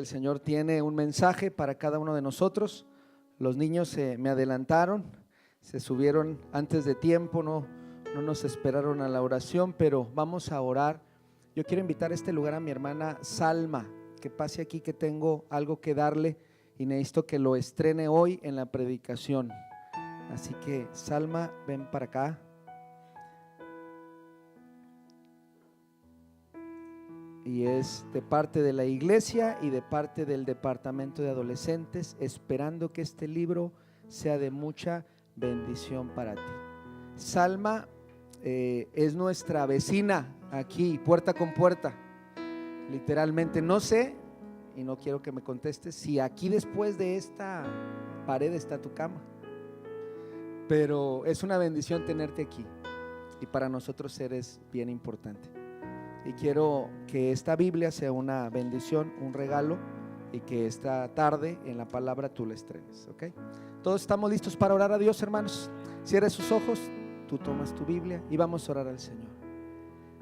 el Señor tiene un mensaje para cada uno de nosotros. Los niños me adelantaron, se subieron antes de tiempo, no nos esperaron a la oración, pero vamos a orar. Yo quiero invitar a este lugar a mi hermana Salma, que pase aquí, que tengo algo que darle y necesito que lo estrene hoy en la predicación. Así que Salma, ven para acá. Y es de parte de la iglesia y de parte del departamento de adolescentes, esperando que este libro sea de mucha bendición para ti. Salma es nuestra vecina aquí, puerta con puerta. Literalmente, no sé, y no quiero que me contestes, si aquí después de esta pared está tu cama, pero es una bendición tenerte aquí y para nosotros eres bien importante. Y quiero que esta Biblia sea una bendición, un regalo, y que esta tarde en la palabra tú la estrenes, ¿ok? Todos estamos listos para orar a Dios, hermanos. Cierre sus ojos, tú tomas tu Biblia y vamos a orar al Señor.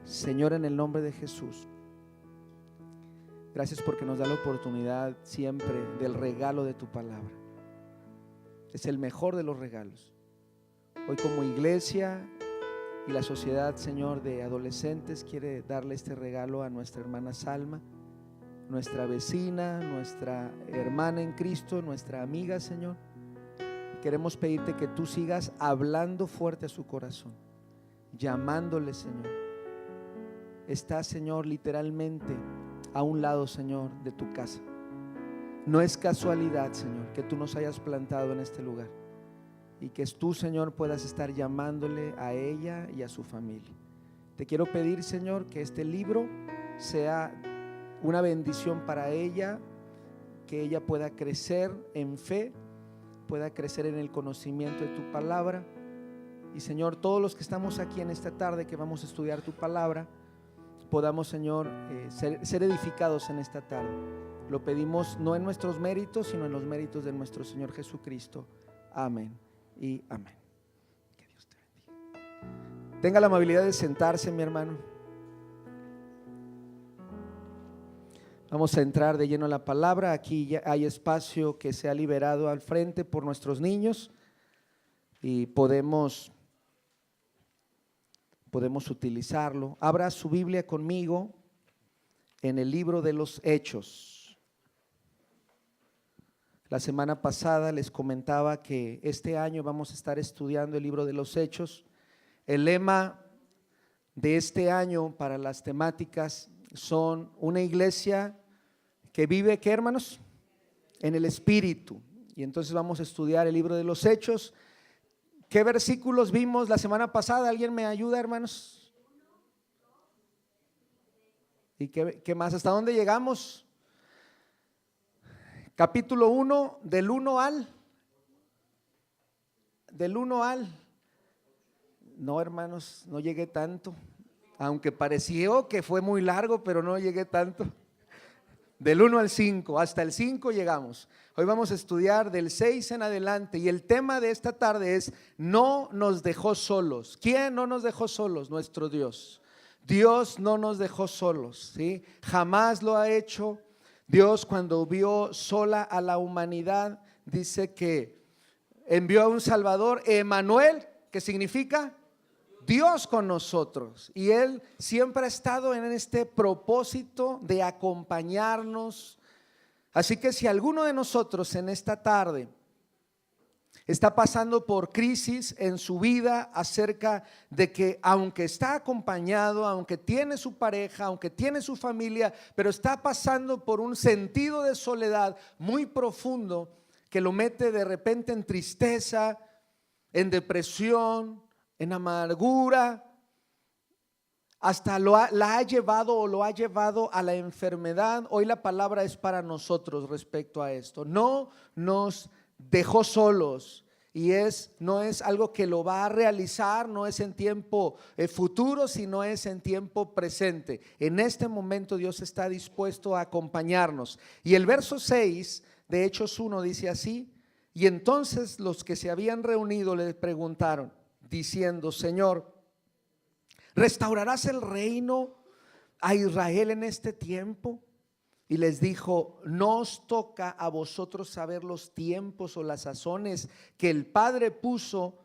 Señor, en el nombre de Jesús, gracias porque nos da la oportunidad siempre del regalo de tu palabra. Es el mejor de los regalos. Hoy como iglesia y la sociedad, Señor, de adolescentes quiere darle este regalo a nuestra hermana Salma, nuestra vecina, nuestra hermana en Cristo, nuestra amiga, Señor. Queremos pedirte que tú sigas hablando fuerte a su corazón, llamándole, Señor. Está, Señor, literalmente a un lado, Señor, de tu casa. No es casualidad, Señor, que tú nos hayas plantado en este lugar y que tú, Señor, puedas estar llamándole a ella y a su familia. Te quiero pedir, Señor, que este libro sea una bendición para ella, que ella pueda crecer en fe, pueda crecer en el conocimiento de tu palabra. Y, Señor, todos los que estamos aquí en esta tarde que vamos a estudiar tu palabra, podamos, Señor, ser edificados en esta tarde. Lo pedimos no en nuestros méritos, sino en los méritos de nuestro Señor Jesucristo. Amén y amén. Que Dios te bendiga. Tenga la amabilidad de sentarse, mi hermano. Vamos a entrar de lleno a la palabra. Aquí ya hay espacio que se ha liberado al frente por nuestros niños y podemos utilizarlo. Abra su Biblia conmigo en el libro de los Hechos. La semana pasada les comentaba que este año vamos a estar estudiando el libro de los Hechos. El lema de este año para las temáticas son una iglesia que vive, ¿qué, hermanos? En el Espíritu. Y entonces vamos a estudiar el libro de los Hechos. ¿Qué versículos vimos la semana pasada? ¿Alguien me ayuda, hermanos? ¿Y qué más? ¿Hasta dónde llegamos? Capítulo 1, del 1 al. No, hermanos, no llegué tanto. Aunque pareció que fue muy largo, pero no llegué tanto. Del 1 al 5, hasta el 5 llegamos. Hoy vamos a estudiar del 6 en adelante y el tema de esta tarde es: no nos dejó solos. ¿Quién no nos dejó solos? Nuestro Dios. Dios no nos dejó solos, ¿sí? Jamás lo ha hecho. Dios, cuando vio sola a la humanidad, dice que envió a un Salvador, Emmanuel, que significa Dios con nosotros, y Él siempre ha estado en este propósito de acompañarnos. Así que si alguno de nosotros en esta tarde está pasando por crisis en su vida acerca de que aunque está acompañado, aunque tiene su pareja, aunque tiene su familia, pero está pasando por un sentido de soledad muy profundo que lo mete de repente en tristeza, en depresión, en amargura, hasta la ha llevado o lo ha llevado a la enfermedad. Hoy la palabra es para nosotros respecto a esto. No nos dejó solos, y no es algo que lo va a realizar, no es en tiempo futuro, sino es en tiempo presente. En este momento Dios está dispuesto a acompañarnos. Y el verso 6 de Hechos 1 dice así: y entonces los que se habían reunido le preguntaron, diciendo: Señor, ¿restaurarás el reino a Israel en este tiempo? y les dijo: no os toca a vosotros saber los tiempos o las sazones que el Padre puso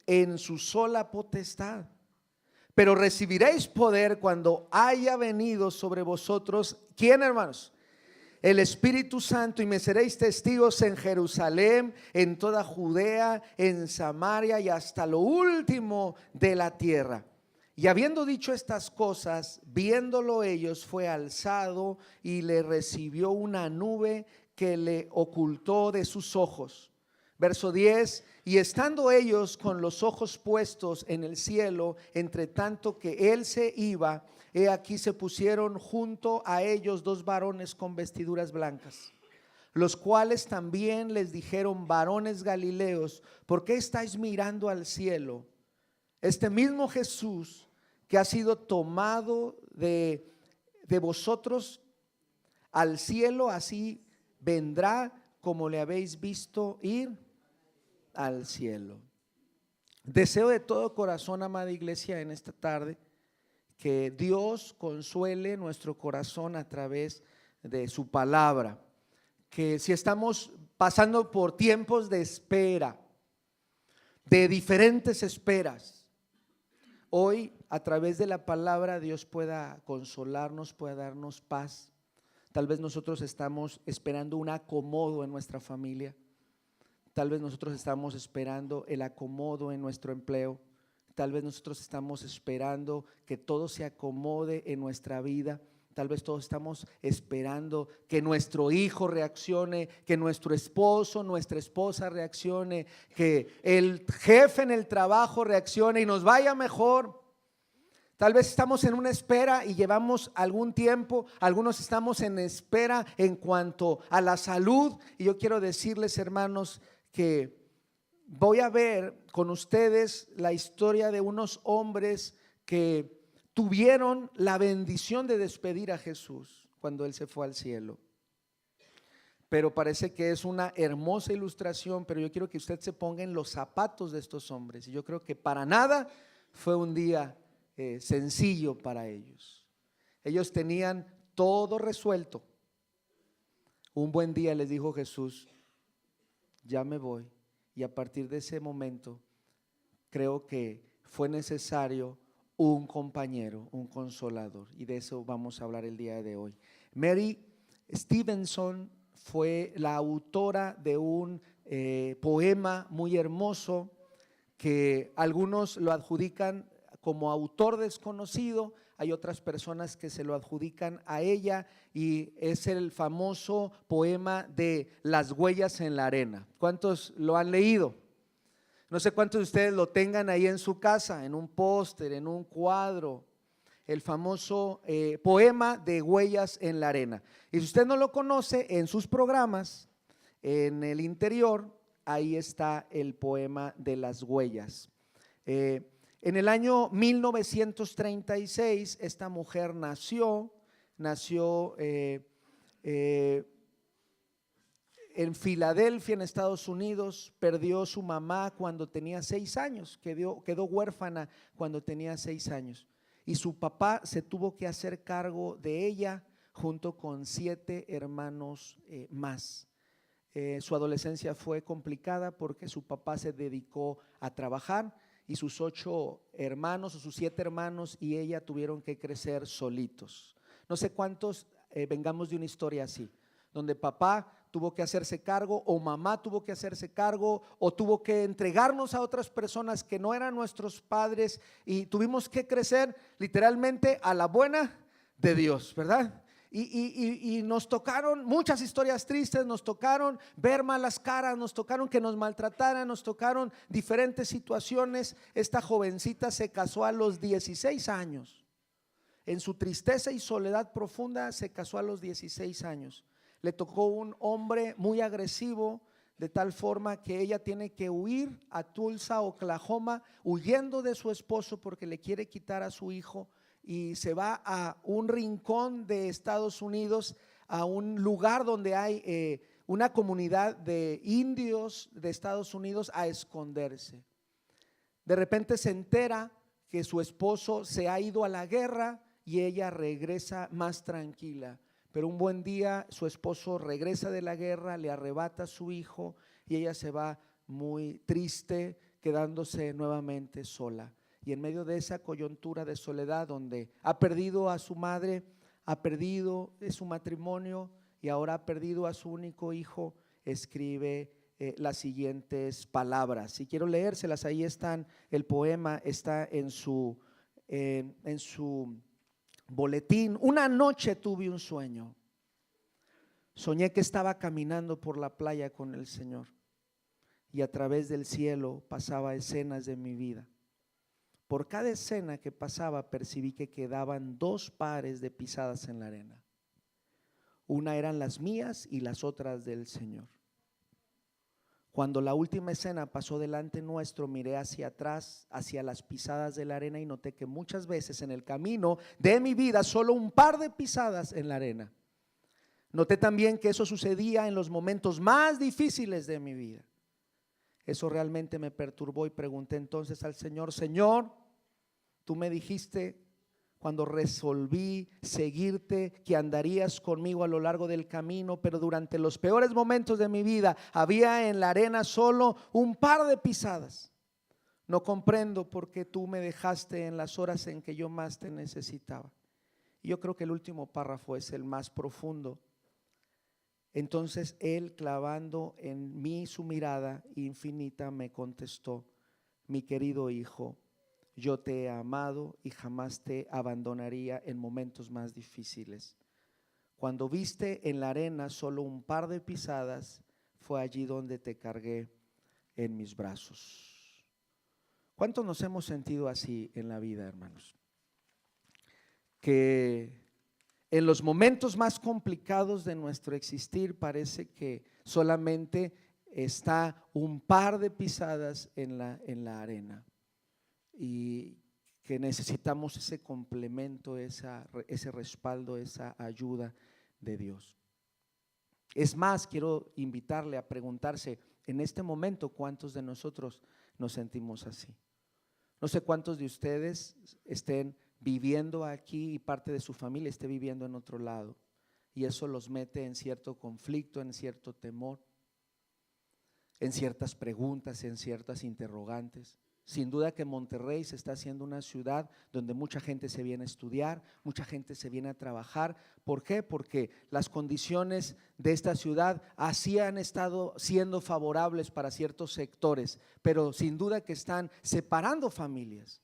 en su sola potestad, pero recibiréis poder cuando haya venido sobre vosotros, ¿quién, hermanos? El Espíritu Santo, y me seréis testigos en Jerusalén, en toda Judea, en Samaria y hasta lo último de la tierra. Y habiendo dicho estas cosas, viéndolo ellos, fue alzado y le recibió una nube que le ocultó de sus ojos. Verso 10: y estando ellos con los ojos puestos en el cielo, entre tanto que él se iba, he aquí se pusieron junto a ellos dos varones con vestiduras blancas, los cuales también les dijeron: varones Galileos, ¿por qué estáis mirando al cielo? Este mismo Jesús que ha sido tomado de vosotros al cielo, así vendrá como le habéis visto ir al cielo. Deseo de todo corazón, amada iglesia, en esta tarde, que Dios consuele nuestro corazón a través de su palabra. Que si estamos pasando por tiempos de espera, de diferentes esperas, hoy a través de la palabra Dios pueda consolarnos, pueda darnos paz. Tal vez nosotros estamos esperando un acomodo en nuestra familia. Tal vez nosotros estamos esperando el acomodo en nuestro empleo. Tal vez nosotros estamos esperando que todo se acomode en nuestra vida. Tal vez todos estamos esperando que nuestro hijo reaccione, que nuestro esposo, nuestra esposa reaccione, que el jefe en el trabajo reaccione y nos vaya mejor. Tal vez estamos en una espera y llevamos algún tiempo. Algunos estamos en espera en cuanto a la salud. Y yo quiero decirles, hermanos, que voy a ver con ustedes la historia de unos hombres que tuvieron la bendición de despedir a Jesús cuando Él se fue al cielo. Pero parece que es una hermosa ilustración, pero yo quiero que usted se ponga en los zapatos de estos hombres. Y yo creo que para nada fue un día sencillo para ellos. Ellos tenían todo resuelto. Un buen día les dijo Jesús: ya me voy. Y a partir de ese momento creo que fue necesario un compañero, un consolador, y de eso vamos a hablar el día de hoy. Mary Stevenson fue la autora de un poema muy hermoso que algunos lo adjudican como autor desconocido. Hay otras personas que se lo adjudican a ella, y es el famoso poema de Las huellas en la arena. ¿Cuántos lo han leído? No sé cuántos de ustedes lo tengan ahí en su casa, en un póster, en un cuadro. El famoso poema de Huellas en la arena. Y si usted no lo conoce, en sus programas, en el interior, ahí está el poema de las huellas. En el año 1936 esta mujer nació en Filadelfia, en Estados Unidos. Perdió su mamá cuando tenía 6 años, quedó huérfana cuando tenía 6 años, y su papá se tuvo que hacer cargo de ella junto con 7 hermanos más. Su adolescencia fue complicada porque su papá se dedicó a trabajar, y sus 8 hermanos o sus 7 hermanos y ella tuvieron que crecer solitos. No sé cuántos vengamos de una historia así, donde papá tuvo que hacerse cargo, o mamá tuvo que hacerse cargo, o tuvo que entregarnos a otras personas que no eran nuestros padres, y tuvimos que crecer literalmente a la buena de Dios, ¿verdad? Y nos tocaron muchas historias tristes, nos tocaron ver malas caras, nos tocaron que nos maltrataran, nos tocaron diferentes situaciones. Esta jovencita se casó a los 16 años. En su tristeza y soledad profunda se casó a los 16 años. Le tocó un hombre muy agresivo, de tal forma que ella tiene que huir a Tulsa, Oklahoma, huyendo de su esposo porque le quiere quitar a su hijo, y se va a un rincón de Estados Unidos, a un lugar donde hay una comunidad de indios de Estados Unidos, a esconderse. De repente se entera que su esposo se ha ido a la guerra y ella regresa más tranquila, pero un buen día su esposo regresa de la guerra, le arrebata a su hijo y ella se va muy triste, quedándose nuevamente sola. Y en medio de esa coyuntura de soledad, donde ha perdido a su madre, ha perdido su matrimonio y ahora ha perdido a su único hijo, escribe las siguientes palabras. Y quiero leérselas, ahí están, el poema está en su boletín. Una noche tuve un sueño. Soñé que estaba caminando por la playa con el Señor y a través del cielo pasaba escenas de mi vida. Por cada escena que pasaba percibí que quedaban dos pares de pisadas en la arena. Una eran las mías y las otras del Señor. Cuando la última escena pasó delante nuestro, miré hacia atrás, hacia las pisadas de la arena y noté que muchas veces en el camino de mi vida solo un par de pisadas en la arena. Noté también que eso sucedía en los momentos más difíciles de mi vida. Eso realmente me perturbó y pregunté entonces al Señor: Señor, tú me dijiste cuando resolví seguirte que andarías conmigo a lo largo del camino, pero durante los peores momentos de mi vida había en la arena solo un par de pisadas. No comprendo por qué tú me dejaste en las horas en que yo más te necesitaba. Y yo creo que el último párrafo es el más profundo. Entonces él, clavando en mí su mirada infinita, me contestó: mi querido hijo, yo te he amado y jamás te abandonaría en momentos más difíciles. Cuando viste en la arena solo un par de pisadas, fue allí donde te cargué en mis brazos. ¿Cuántos nos hemos sentido así en la vida, hermanos? Que en los momentos más complicados de nuestro existir parece que solamente está un par de pisadas en la arena y que necesitamos ese complemento, ese respaldo, esa ayuda de Dios. Es más, quiero invitarle a preguntarse en este momento cuántos de nosotros nos sentimos así. No sé cuántos de ustedes estén viviendo aquí y parte de su familia esté viviendo en otro lado, y eso los mete en cierto conflicto, en cierto temor, en ciertas preguntas, en ciertas interrogantes. Sin duda que Monterrey se está haciendo una ciudad donde mucha gente se viene a estudiar, mucha gente se viene a trabajar. ¿Por qué? Porque las condiciones de esta ciudad así han estado siendo favorables para ciertos sectores, pero sin duda que están separando familias.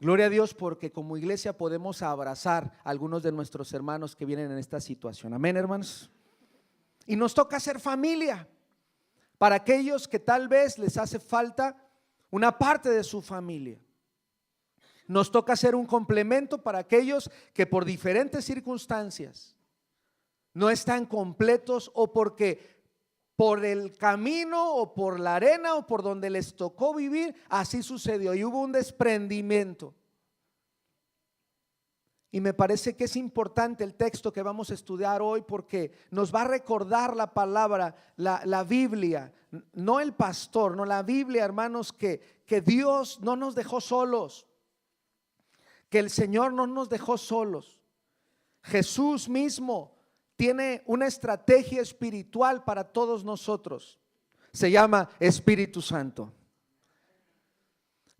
Gloria a Dios, porque como iglesia podemos abrazar a algunos de nuestros hermanos que vienen en esta situación. Amén, hermanos. Y nos toca ser familia para aquellos que tal vez les hace falta una parte de su familia. Nos toca ser un complemento para aquellos que por diferentes circunstancias no están completos, o porque por el camino o por la arena o por donde les tocó vivir, así sucedió y hubo un desprendimiento. Y me parece que es importante el texto que vamos a estudiar hoy, porque nos va a recordar la palabra, la Biblia, no el pastor, no la Biblia, hermanos, que Dios no nos dejó solos, que el Señor no nos dejó solos. Jesús mismo tiene una estrategia espiritual para todos nosotros. Se llama Espíritu Santo.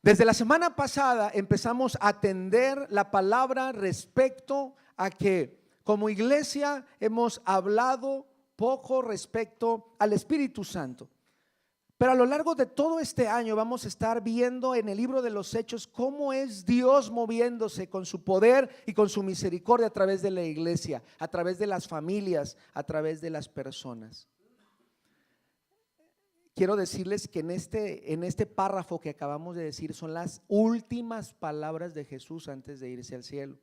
Desde la semana pasada empezamos a atender la palabra respecto a que como iglesia hemos hablado poco respecto al Espíritu Santo. Pero a lo largo de todo este año vamos a estar viendo en el libro de los Hechos cómo es Dios moviéndose con su poder y con su misericordia a través de la iglesia, a través de las familias, a través de las personas. Quiero decirles que en este párrafo que acabamos de decir son las últimas palabras de Jesús antes de irse al cielo.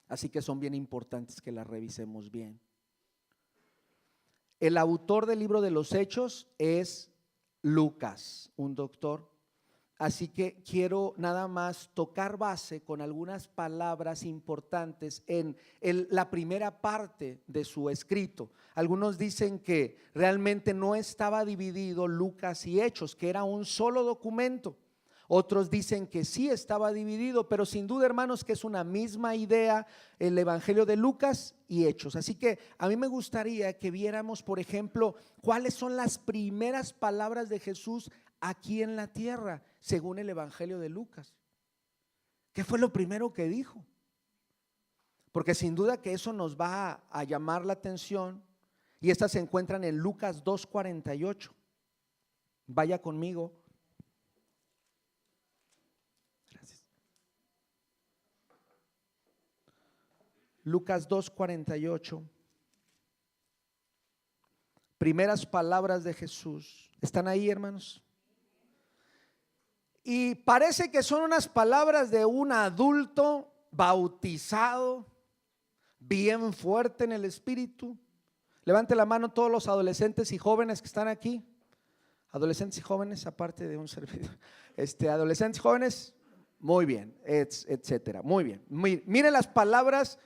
Así que son bien importantes que las revisemos bien. El autor del libro de los Hechos es Lucas, un doctor. Así que quiero nada más tocar base con algunas palabras importantes en la primera parte de su escrito. Algunos dicen que realmente no estaba dividido Lucas y Hechos, que era un solo documento. Otros dicen que sí estaba dividido, pero sin duda, hermanos, que es una misma idea el Evangelio de Lucas y Hechos. Así que a mí me gustaría que viéramos, por ejemplo, cuáles son las primeras palabras de Jesús aquí en la tierra, según el Evangelio de Lucas. ¿Qué fue lo primero que dijo? Porque sin duda que eso nos va a llamar la atención, y estas se encuentran en Lucas 2:48. Vaya conmigo. Gracias. Lucas 2:48. Primeras palabras de Jesús. ¿Están ahí, hermanos? Y parece que son unas palabras de un adulto bautizado, bien fuerte en el espíritu. Levante la mano todos los adolescentes y jóvenes que están aquí. Adolescentes y jóvenes, aparte de un servidor. Adolescentes y jóvenes, muy bien, etcétera. Muy bien. Mire las palabras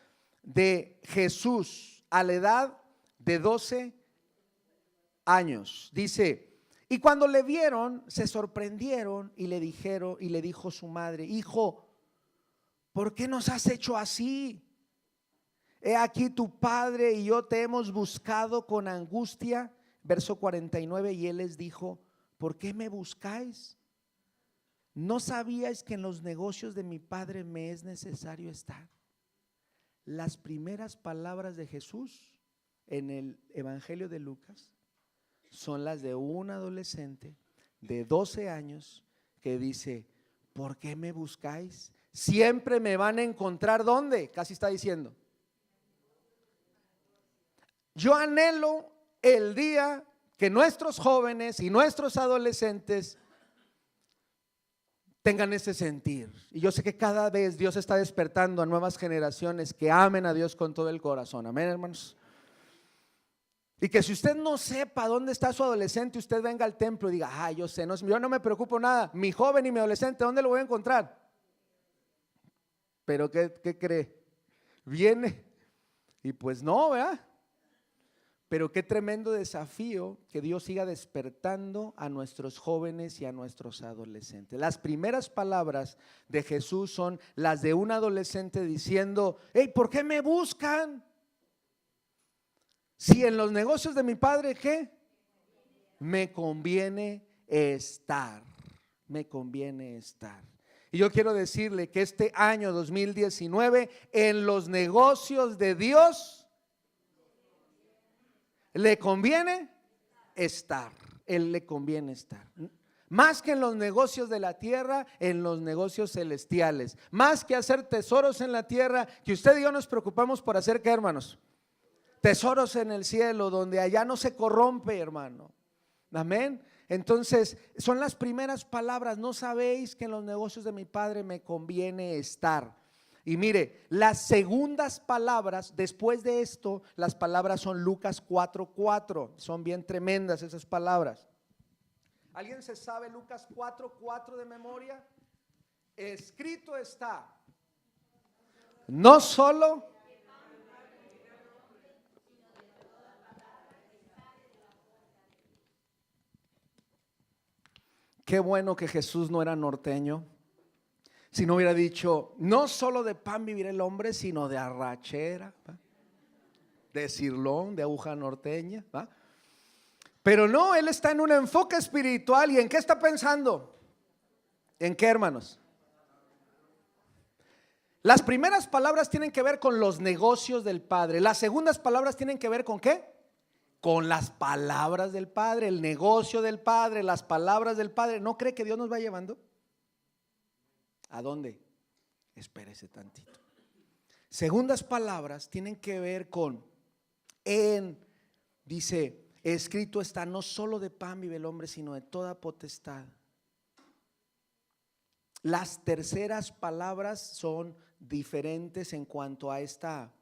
de Jesús a la edad de 12 años. Dice: y cuando le vieron, se sorprendieron y le dijo su madre: hijo, ¿por qué nos has hecho así? He aquí tu padre y yo te hemos buscado con angustia. Verso 49, y él les dijo: ¿por qué me buscáis? ¿No sabíais que en los negocios de mi padre me es necesario estar? Las primeras palabras de Jesús en el Evangelio de Lucas son las de un adolescente de 12 años que dice: ¿por qué me buscáis? Siempre me van a encontrar, ¿dónde? Casi está diciendo: yo anhelo el día que nuestros jóvenes y nuestros adolescentes tengan ese sentir. Y yo sé que cada vez Dios está despertando a nuevas generaciones que amen a Dios con todo el corazón. Amén, hermanos. Y que si usted no sepa dónde está su adolescente, usted venga al templo y diga: yo sé, yo no me preocupo nada, mi joven y mi adolescente, ¿dónde lo voy a encontrar? Pero ¿qué cree? Viene y pues no, ¿verdad? Pero qué tremendo desafío que Dios siga despertando a nuestros jóvenes y a nuestros adolescentes. Las primeras palabras de Jesús son las de un adolescente diciendo: hey, ¿por qué me buscan? Si en los negocios de mi padre, ¿qué? Me conviene estar. Me conviene estar. Y yo quiero decirle que este año 2019, en los negocios de Dios, le conviene estar. Él le conviene estar. Más que en los negocios de la tierra, en los negocios celestiales. Más que hacer tesoros en la tierra, que usted y yo nos preocupamos por hacer, ¿qué, hermanos? Tesoros en el cielo, donde allá no se corrompe, hermano. Amén. Entonces son las primeras palabras: no sabéis que en los negocios de mi padre me conviene estar. Y mire, las segundas palabras después de esto, las palabras son Lucas 4:4. Son bien tremendas esas palabras. ¿Alguien se sabe Lucas 4:4 de memoria? Escrito está: no solo qué bueno que Jesús no era norteño. Si no hubiera dicho: no solo de pan vivirá el hombre, sino de arrachera, ¿va? De cirlón, de aguja norteña, ¿va? Pero no, él está en un enfoque espiritual. ¿Y en qué está pensando? ¿En qué, hermanos? Las primeras palabras tienen que ver con los negocios del Padre. Las segundas palabras tienen que ver con ¿qué? Con las palabras del Padre, el negocio del Padre, las palabras del Padre. ¿No cree que Dios nos va llevando? ¿A dónde? Espérese tantito. Segundas palabras tienen que ver con dice: escrito está, no solo de pan vive el hombre, sino de toda potestad. Las terceras palabras son diferentes en cuanto a esta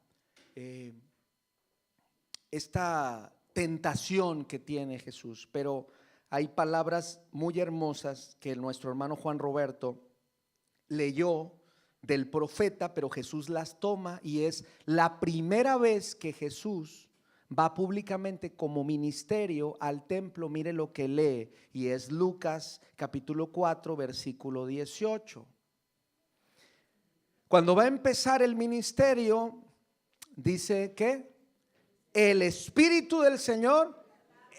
tentación que tiene Jesús, pero hay palabras muy hermosas que nuestro hermano Juan Roberto leyó del profeta, pero Jesús las toma, y es la primera vez que Jesús va públicamente como ministerio al templo, mire lo que lee, y es Lucas capítulo 4, versículo 18. Cuando va a empezar el ministerio, dice que el Espíritu del Señor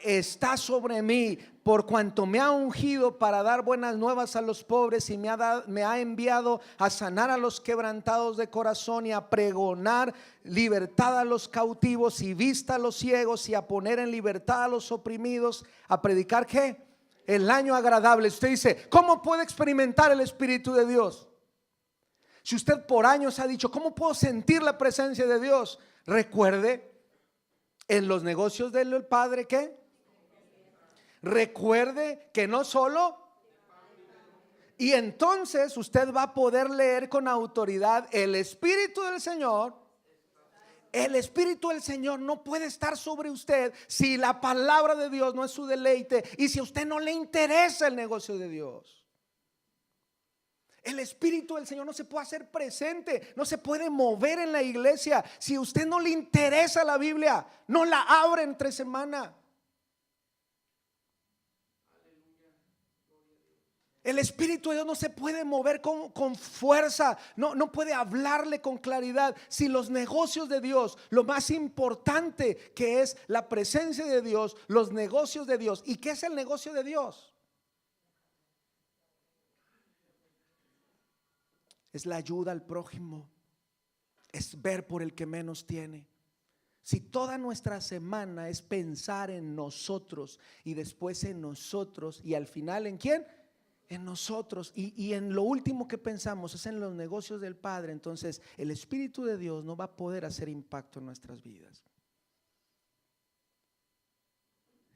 está sobre mí, por cuanto me ha ungido para dar buenas nuevas a los pobres y me ha enviado a sanar a los quebrantados de corazón y a pregonar libertad a los cautivos y vista a los ciegos y a poner en libertad a los oprimidos, a predicar ¿qué? El año agradable. Usted dice, ¿cómo puede experimentar el Espíritu de Dios? Si usted por años ha dicho, ¿cómo puedo sentir la presencia de Dios? Recuerde, en los negocios del Padre, ¿qué? Recuerde que no solo, y entonces usted va a poder leer con autoridad el Espíritu del Señor. El Espíritu del Señor no puede estar sobre usted si la palabra de Dios no es su deleite y si a usted no le interesa el negocio de Dios. El Espíritu del Señor no se puede hacer presente, no se puede mover en la iglesia si a usted no le interesa la Biblia, no la abre entre semana. El Espíritu de Dios no se puede mover con fuerza, no puede hablarle con claridad. Si los negocios de Dios, lo más importante que es la presencia de Dios, los negocios de Dios. ¿Y qué es el negocio de Dios? Es la ayuda al prójimo, es ver por el que menos tiene. Si toda nuestra semana es pensar en nosotros y después en nosotros y al final ¿en quién? En nosotros, y en lo último que pensamos es en los negocios del Padre, entonces el Espíritu de Dios no va a poder hacer impacto en nuestras vidas.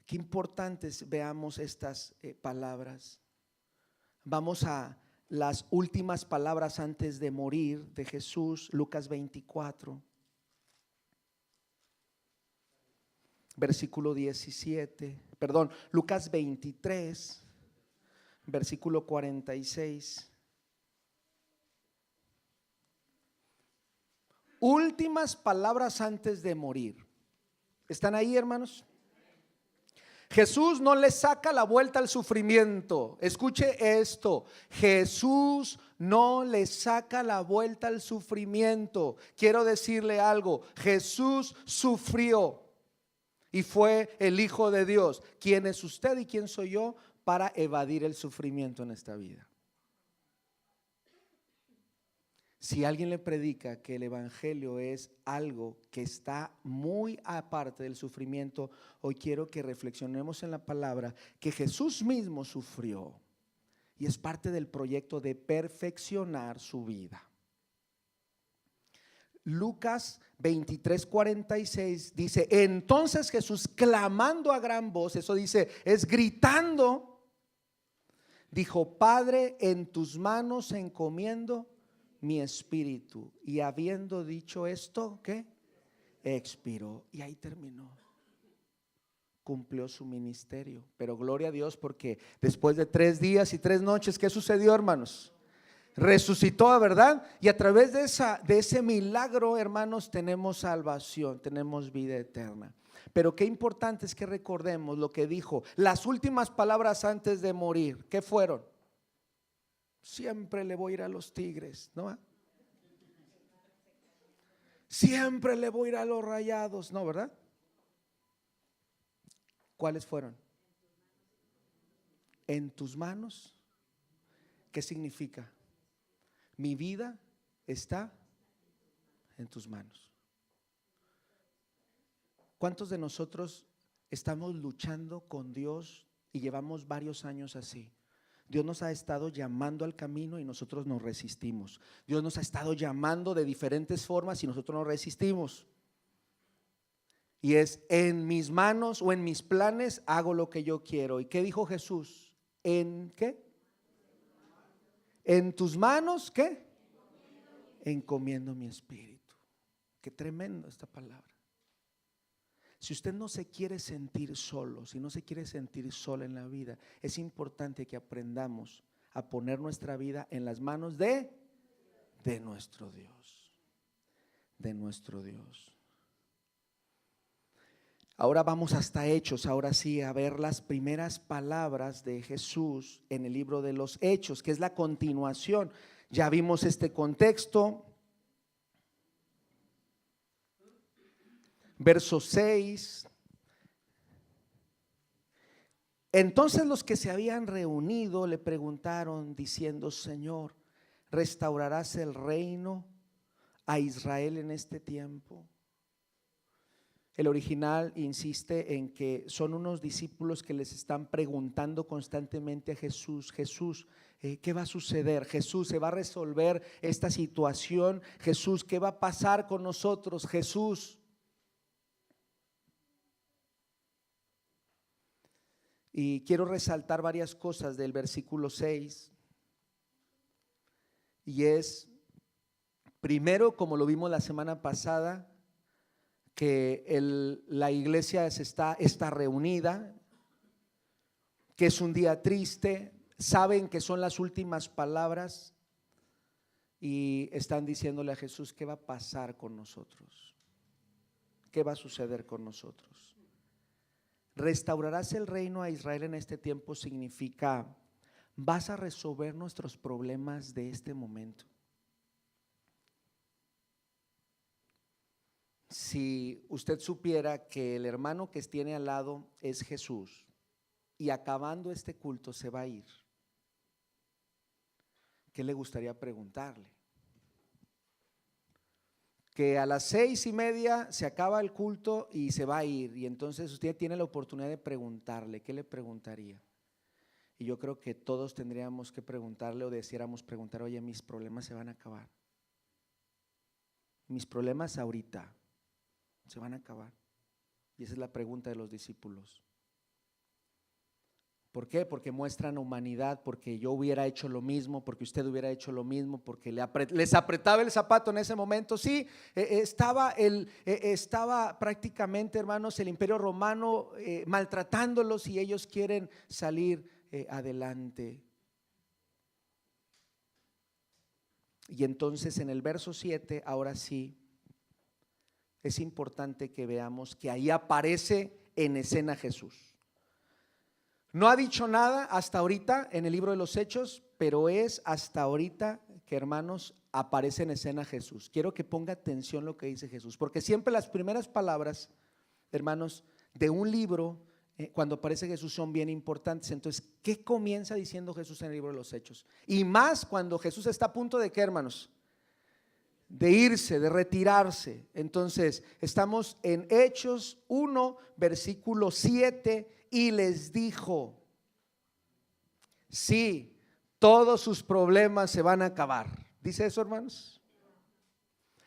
Qué importantes veamos estas palabras. Vamos a las últimas palabras antes de morir de Jesús, Lucas 24, versículo 17, perdón, Lucas 23, versículo 46. Últimas palabras antes de morir. ¿Están ahí, hermanos? Jesús no le saca la vuelta al sufrimiento. Escuche esto, Jesús no le saca la vuelta al sufrimiento. Quiero decirle algo, Jesús sufrió y fue el Hijo de Dios. ¿Quién es usted y quién soy yo para evadir el sufrimiento en esta vida? Si alguien le predica que el evangelio es algo que está muy aparte del sufrimiento, hoy quiero que reflexionemos en la palabra que Jesús mismo sufrió y es parte del proyecto de perfeccionar su vida. Lucas 23:46 dice, entonces Jesús clamando a gran voz, eso dice, es gritando, dijo, Padre, en tus manos encomiendo mi espíritu. Y habiendo dicho esto, ¿qué? Expiró. Y ahí terminó. Cumplió su ministerio. Pero gloria a Dios porque después de 3 días y 3 noches, ¿qué sucedió, hermanos? Resucitó, ¿verdad? Y a través de ese milagro, hermanos, tenemos salvación, tenemos vida eterna. Pero qué importante es que recordemos lo que dijo, las últimas palabras antes de morir. ¿Qué fueron? Siempre le voy a ir a los Tigres, ¿no? Siempre le voy a ir a los Rayados, ¿no, verdad? ¿Cuáles fueron? En tus manos. ¿Qué significa? Mi vida está en tus manos. ¿Cuántos de nosotros estamos luchando con Dios y llevamos varios años así? Dios nos ha estado llamando al camino y nosotros nos resistimos. Dios nos ha estado llamando de diferentes formas y nosotros nos resistimos. Y es en mis manos o en mis planes hago lo que yo quiero. ¿Y qué dijo Jesús? ¿En qué? En tus manos, ¿qué? Encomiendo mi espíritu. Qué tremendo esta palabra. Si usted no se quiere sentir solo, si no se quiere sentir sola en la vida, es importante que aprendamos a poner nuestra vida en las manos de nuestro Dios, de nuestro Dios. Ahora vamos hasta Hechos, ahora sí, a ver las primeras palabras de Jesús en el libro de los Hechos, que es la continuación. Ya vimos este contexto. Verso 6. Entonces los que se habían reunido le preguntaron diciendo: Señor, ¿restaurarás el reino a Israel en este tiempo? El original insiste en que son unos discípulos que les están preguntando constantemente a Jesús: Jesús, ¿qué va a suceder? Jesús, ¿se va a resolver esta situación? Jesús, ¿qué va a pasar con nosotros? Jesús. Y quiero resaltar varias cosas del versículo 6. Y es, primero, como lo vimos la semana pasada, que la iglesia está reunida, que es un día triste, saben que son las últimas palabras y están diciéndole a Jesús: ¿qué va a pasar con nosotros? ¿Qué va a suceder con nosotros? Restaurarás el reino a Israel en este tiempo significa: vas a resolver nuestros problemas de este momento. Si usted supiera que el hermano que tiene al lado es Jesús y acabando este culto se va a ir, ¿qué le gustaría preguntarle? Que a las 6:30 se acaba el culto y se va a ir, y entonces usted tiene la oportunidad de preguntarle, ¿qué le preguntaría? Y yo creo que todos tendríamos que preguntarle, o deseáramos preguntar: oye, mis problemas se van a acabar, mis problemas ahorita se van a acabar. Y esa es la pregunta de los discípulos. ¿Por qué? Porque muestran humanidad, porque yo hubiera hecho lo mismo, porque usted hubiera hecho lo mismo, porque les apretaba el zapato en ese momento. Sí, estaba prácticamente, hermanos, el imperio romano maltratándolos y ellos quieren salir adelante. Y entonces en el verso 7, ahora sí, es importante que veamos que ahí aparece en escena Jesús. No ha dicho nada hasta ahorita en el libro de los Hechos, pero es hasta ahorita que, hermanos, aparece en escena Jesús. Quiero que ponga atención lo que dice Jesús, porque siempre las primeras palabras, hermanos, de un libro, cuando aparece Jesús, son bien importantes. Entonces, ¿qué comienza diciendo Jesús en el libro de los Hechos? Y más cuando Jesús está a punto de, ¿qué, hermanos? De irse, de retirarse. Entonces, estamos en Hechos 1, versículo 7. Y les dijo: sí, todos sus problemas se van a acabar. ¿Dice eso, hermanos?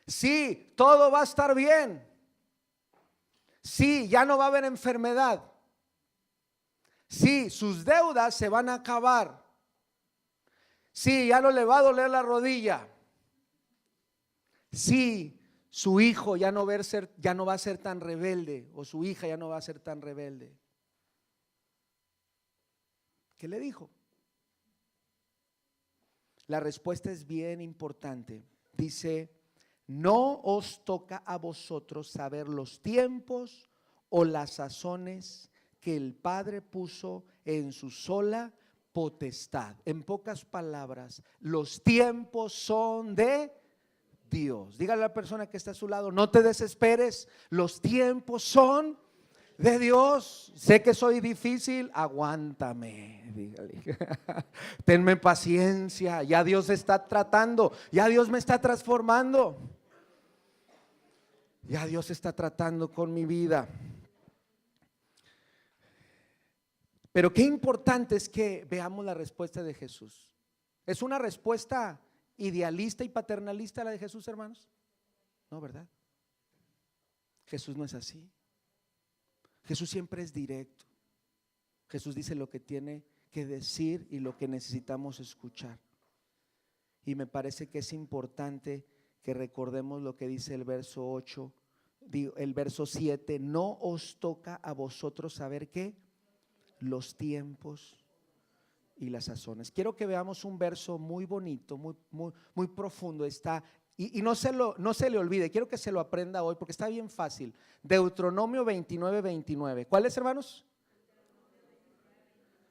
Sí, todo va a estar bien. Sí, ya no va a haber enfermedad. Sí, sus deudas se van a acabar. Sí, ya no le va a doler la rodilla. Sí, su hijo ya no va a ser tan rebelde, o su hija ya no va a ser tan rebelde. ¿Qué le dijo? La respuesta es bien importante. Dice: no os toca a vosotros saber los tiempos o las sazones que el Padre puso en su sola potestad. En pocas palabras, los tiempos son de Dios. Dígale a la persona que está a su lado: no te desesperes, los tiempos son de Dios. Sé que soy difícil, aguántame, dígale. Tenme paciencia, ya Dios está tratando, ya Dios me está transformando, ya Dios está tratando con mi vida. Pero qué importante es que veamos la respuesta de Jesús. ¿Es una respuesta idealista y paternalista la de Jesús, hermanos? No, ¿verdad? Jesús no es así. Jesús siempre es directo. Jesús dice lo que tiene que decir y lo que necesitamos escuchar. Y me parece que es importante que recordemos lo que dice el verso 8, el verso 7: no os toca a vosotros saber qué, los tiempos y las sazones. Quiero que veamos un verso muy bonito, muy profundo. Está Y no se le olvide, quiero que se lo aprenda hoy porque está bien fácil. Deuteronomio 29, 29. ¿Cuál es, hermanos?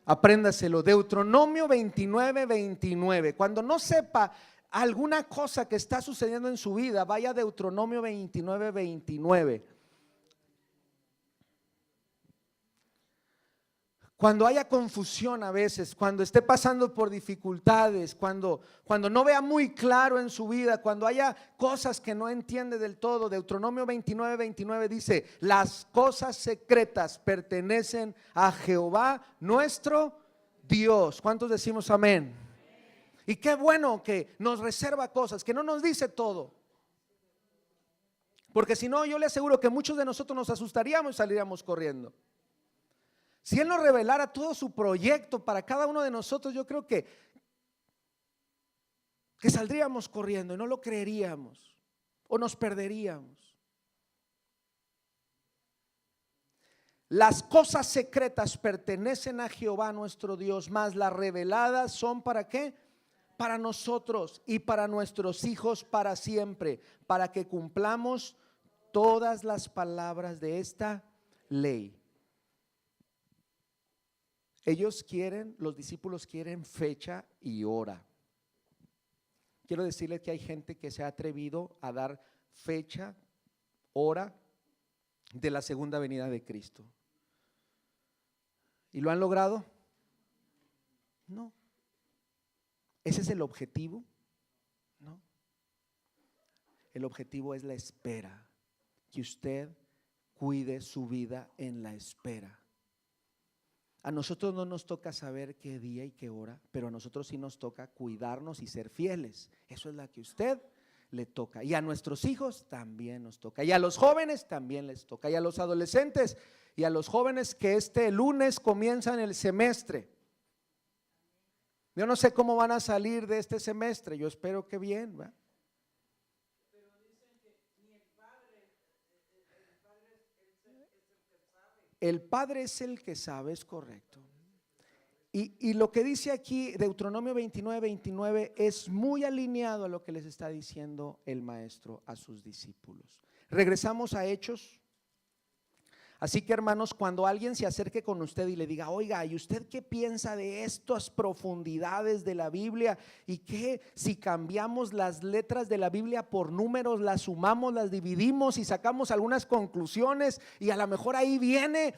Apréndaselo, Deuteronomio 29, 29. Cuando no sepa alguna cosa que está sucediendo en su vida, vaya a Deuteronomio 29, 29. Cuando haya confusión a veces, cuando esté pasando por dificultades, cuando no vea muy claro en su vida, cuando haya cosas que no entiende del todo, Deuteronomio 29, 29 dice: las cosas secretas pertenecen a Jehová nuestro Dios. ¿Cuántos decimos amén? Y qué bueno que nos reserva cosas, que no nos dice todo. Porque si no, yo le aseguro que muchos de nosotros nos asustaríamos y saliríamos corriendo. Si Él nos revelara todo su proyecto para cada uno de nosotros, yo creo que saldríamos corriendo y no lo creeríamos o nos perderíamos. Las cosas secretas pertenecen a Jehová nuestro Dios, mas las reveladas son ¿para qué? Para nosotros y para nuestros hijos para siempre, para que cumplamos todas las palabras de esta ley. Ellos quieren, los discípulos quieren fecha y hora. Quiero decirles que hay gente que se ha atrevido a dar fecha, hora de la segunda venida de Cristo. ¿Y lo han logrado? No. ¿Ese es el objetivo? No. El objetivo es la espera, que usted cuide su vida en la espera. A nosotros no nos toca saber qué día y qué hora, pero a nosotros sí nos toca cuidarnos y ser fieles. Eso es la que a usted le toca. Y a nuestros hijos también nos toca. Y a los jóvenes también les toca. Y a los adolescentes y a los jóvenes que este lunes comienzan el semestre. Yo no sé cómo van a salir de este semestre. Yo espero que bien, ¿verdad? El Padre es el que sabe, es correcto. Y lo que dice aquí Deuteronomio 29, 29 es muy alineado a lo que les está diciendo el maestro a sus discípulos. Regresamos a Hechos. Así que, hermanos, cuando alguien se acerque con usted y le diga: oiga, ¿y usted qué piensa de estas profundidades de la Biblia? ¿Y qué si cambiamos las letras de la Biblia por números, las sumamos, las dividimos y sacamos algunas conclusiones y a lo mejor ahí viene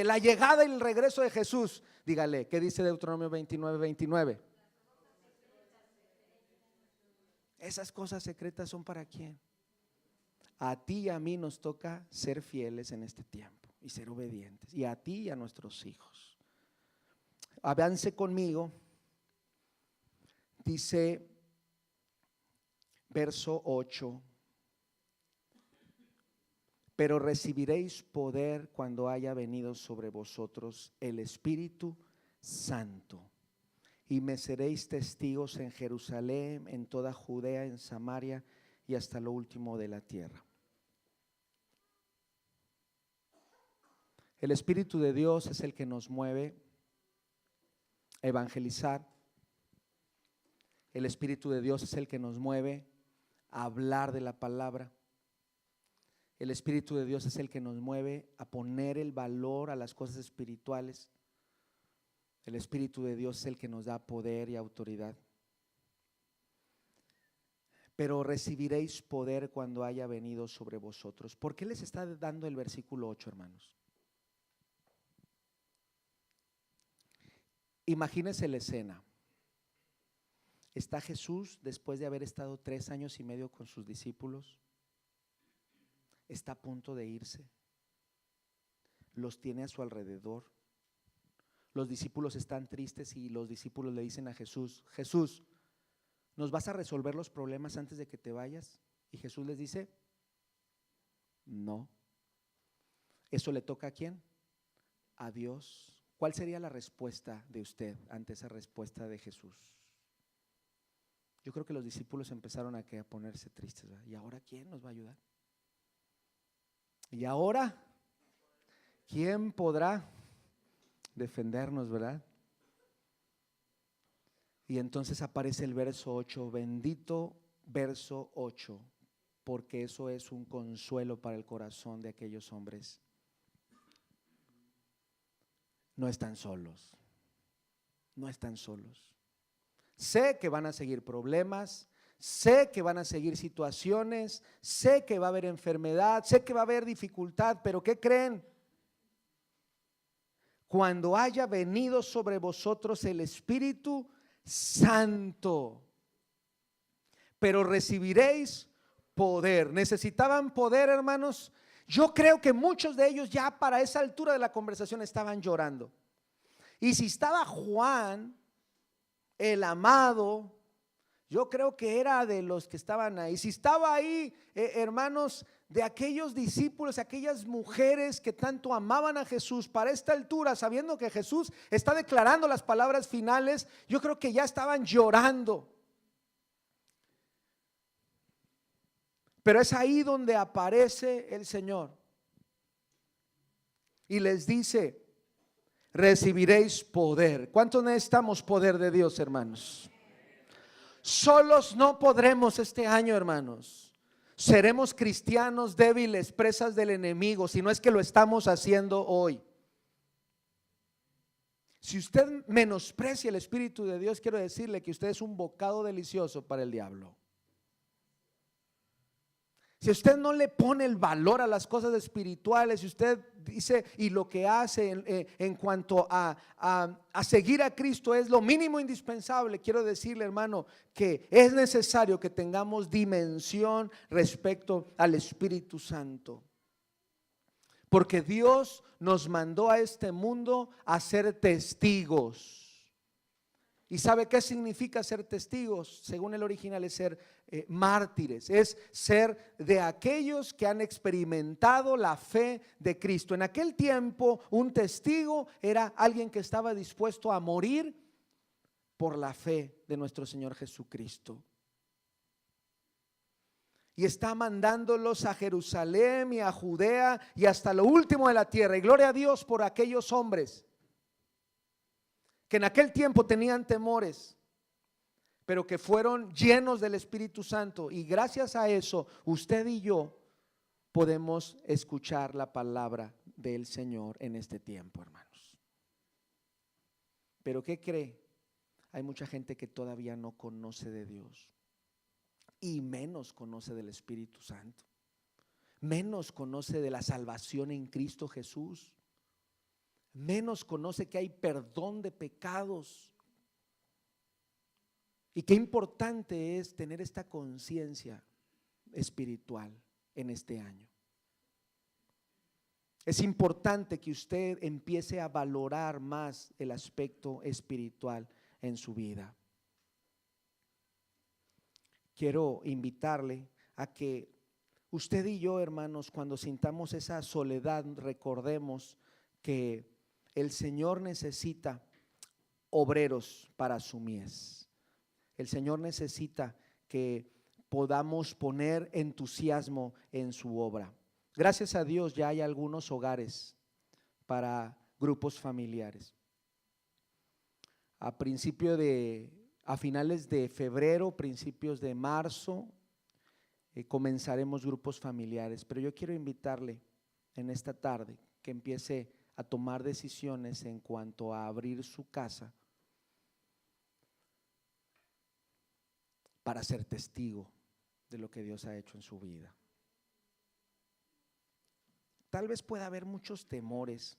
la llegada y el regreso de Jesús? Dígale, ¿qué dice Deuteronomio 29, 29? Esas cosas secretas son ¿para quién? A ti y a mí nos toca ser fieles en este tiempo y ser obedientes, y a ti y a nuestros hijos. Avance conmigo. Dice verso 8: pero recibiréis poder cuando haya venido sobre vosotros el Espíritu Santo, y me seréis testigos en Jerusalén, en toda Judea, en Samaria y hasta lo último de la tierra. El Espíritu de Dios es el que nos mueve a evangelizar. El Espíritu de Dios es el que nos mueve a hablar de la palabra. El Espíritu de Dios es el que nos mueve a poner el valor a las cosas espirituales. El Espíritu de Dios es el que nos da poder y autoridad. Pero recibiréis poder cuando haya venido sobre vosotros. ¿Por qué les está dando el versículo 8, hermanos? Imagínense la escena. Está Jesús después de haber estado 3 años y medio con sus discípulos. Está a punto de irse. Los tiene a su alrededor. Los discípulos están tristes y los discípulos le dicen a Jesús: Jesús, ¿nos vas a resolver los problemas antes de que te vayas? Y Jesús les dice: no. ¿Eso le toca a quién? A Dios. ¿Cuál sería la respuesta de usted ante esa respuesta de Jesús? Yo creo que los discípulos empezaron a ponerse tristes, ¿verdad? ¿Y ahora quién nos va a ayudar? ¿Y ahora quién podrá defendernos, verdad? Y entonces aparece el verso 8: bendito verso 8, porque eso es un consuelo para el corazón de aquellos hombres. No están solos, no están solos. Sé que van a seguir problemas, sé que van a seguir situaciones, sé que va a haber enfermedad, sé que va a haber dificultad, pero ¿qué creen? Cuando haya venido sobre vosotros el Espíritu Santo, pero recibiréis poder. ¿Necesitaban poder, hermanos? Yo creo que muchos de ellos ya para esa altura de la conversación estaban llorando. Y si estaba Juan, el amado, yo creo que era de los que estaban ahí. Si estaba ahí, hermanos, de aquellos discípulos, aquellas mujeres que tanto amaban a Jesús, para esta altura, sabiendo que Jesús está declarando las palabras finales, yo creo que ya estaban llorando. Pero es ahí donde aparece el Señor y les dice: recibiréis poder. ¿Cuántos necesitamos poder de Dios, hermanos? Solos no podremos este año, hermanos. Seremos cristianos débiles, presas del enemigo, si no es que lo estamos haciendo hoy. Si usted menosprecia el Espíritu de Dios, quiero decirle que usted es un bocado delicioso para el diablo. Si usted no le pone el valor a las cosas espirituales, si usted dice y lo que hace en cuanto a seguir a Cristo es lo mínimo indispensable, quiero decirle, hermano, que es necesario que tengamos dimensión respecto al Espíritu Santo. Porque Dios nos mandó a este mundo a ser testigos. ¿Y sabe qué significa ser testigos? Según el original es ser mártires, es ser de aquellos que han experimentado la fe de Cristo. En aquel tiempo un testigo era alguien que estaba dispuesto a morir por la fe de nuestro Señor Jesucristo. Y está mandándolos a Jerusalén y a Judea y hasta lo último de la tierra. Y gloria a Dios por aquellos hombres que en aquel tiempo tenían temores, pero que fueron llenos del Espíritu Santo. Y gracias a eso, usted y yo podemos escuchar la palabra del Señor en este tiempo, hermanos. Pero ¿qué cree? Hay mucha gente que todavía no conoce de Dios y menos conoce del Espíritu Santo, menos conoce de la salvación en Cristo Jesús, menos conoce que hay perdón de pecados. Y qué importante es tener esta conciencia espiritual en este año. Es importante que usted empiece a valorar más el aspecto espiritual en su vida. Quiero invitarle a que usted y yo, hermanos, cuando sintamos esa soledad, recordemos que el Señor necesita obreros para su mies. El Señor necesita que podamos poner entusiasmo en su obra. Gracias a Dios ya hay algunos hogares para grupos familiares. A finales de febrero, principios de marzo, comenzaremos grupos familiares. Pero yo quiero invitarle en esta tarde que empiece a tomar decisiones en cuanto a abrir su casa para ser testigo de lo que Dios ha hecho en su vida. Tal vez pueda haber muchos temores,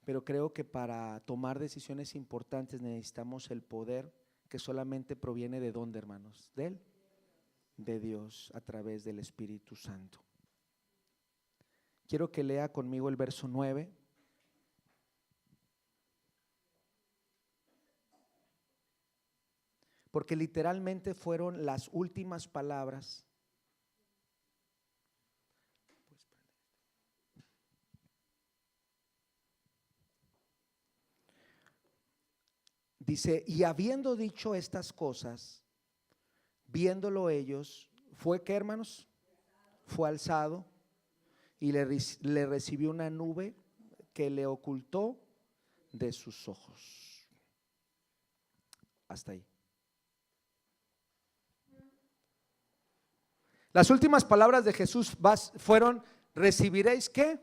pero creo que para tomar decisiones importantes necesitamos el poder que solamente proviene ¿de dónde, hermanos? De Él, de Dios, a través del Espíritu Santo. Quiero que lea conmigo el verso 9. Porque literalmente fueron las últimas palabras. Dice: y habiendo dicho estas cosas, viéndolo ellos, ¿fue qué, hermanos? Fue alzado y le recibió una nube que le ocultó de sus ojos. Hasta ahí. Las últimas palabras de Jesús fueron: recibiréis ¿qué?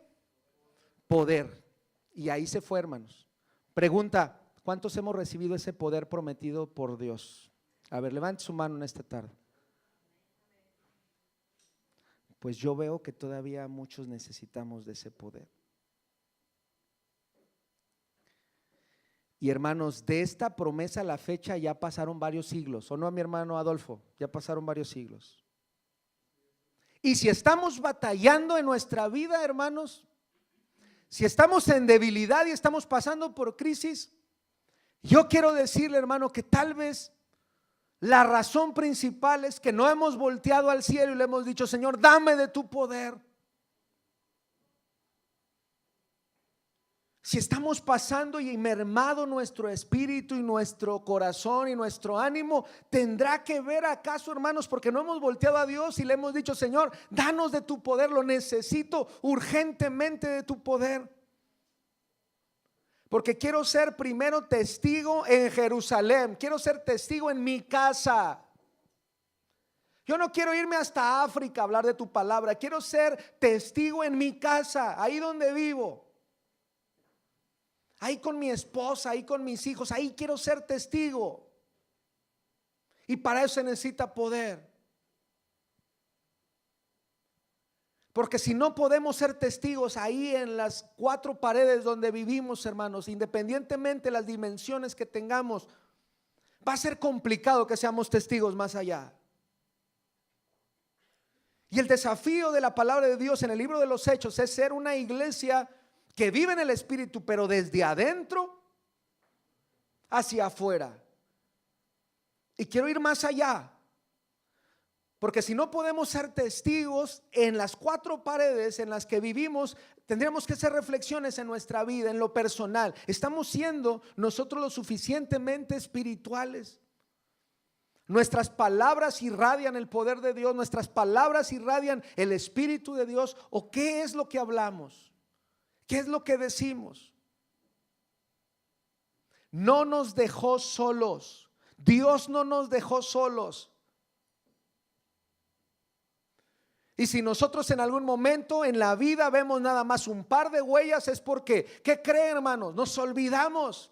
Poder. Y ahí se fue, hermanos. Pregunta: ¿cuántos hemos recibido ese poder prometido por Dios? A ver, levante su mano en esta tarde. Pues yo veo que todavía muchos necesitamos de ese poder. Y hermanos, de esta promesa a la fecha ya pasaron varios siglos, ¿o no, mi hermano Adolfo? Ya pasaron varios siglos. Y si estamos batallando en nuestra vida, hermanos, si estamos en debilidad y estamos pasando por crisis, yo quiero decirle, hermano, que tal vez la razón principal es que no hemos volteado al cielo y le hemos dicho: Señor, dame de tu poder. Si estamos pasando y mermado nuestro espíritu y nuestro corazón y nuestro ánimo, ¿tendrá que ver acaso, hermanos, porque no hemos volteado a Dios y le hemos dicho: Señor, danos de tu poder, lo necesito urgentemente de tu poder? Porque quiero ser primero testigo en Jerusalén, quiero ser testigo en mi casa. Yo no quiero irme hasta África a hablar de tu palabra, quiero ser testigo en mi casa, ahí donde vivo, ahí con mi esposa, ahí con mis hijos, ahí quiero ser testigo. Y para eso se necesita poder. Porque si no podemos ser testigos ahí en las cuatro paredes donde vivimos, hermanos, independientemente de las dimensiones que tengamos, va a ser complicado que seamos testigos más allá. Y el desafío de la palabra de Dios en el libro de los Hechos es ser una iglesia que vive en el Espíritu, pero desde adentro hacia afuera. Y quiero ir más allá. Porque si no podemos ser testigos en las cuatro paredes en las que vivimos, tendríamos que hacer reflexiones en nuestra vida, en lo personal. ¿Estamos siendo nosotros lo suficientemente espirituales? Nuestras palabras irradian el poder de Dios, nuestras palabras irradian el Espíritu de Dios. ¿O qué es lo que hablamos? ¿Qué es lo que decimos? No nos dejó solos. Dios no nos dejó solos. Y si nosotros en algún momento en la vida vemos nada más un par de huellas, es porque, ¿qué creen, hermanos? Nos olvidamos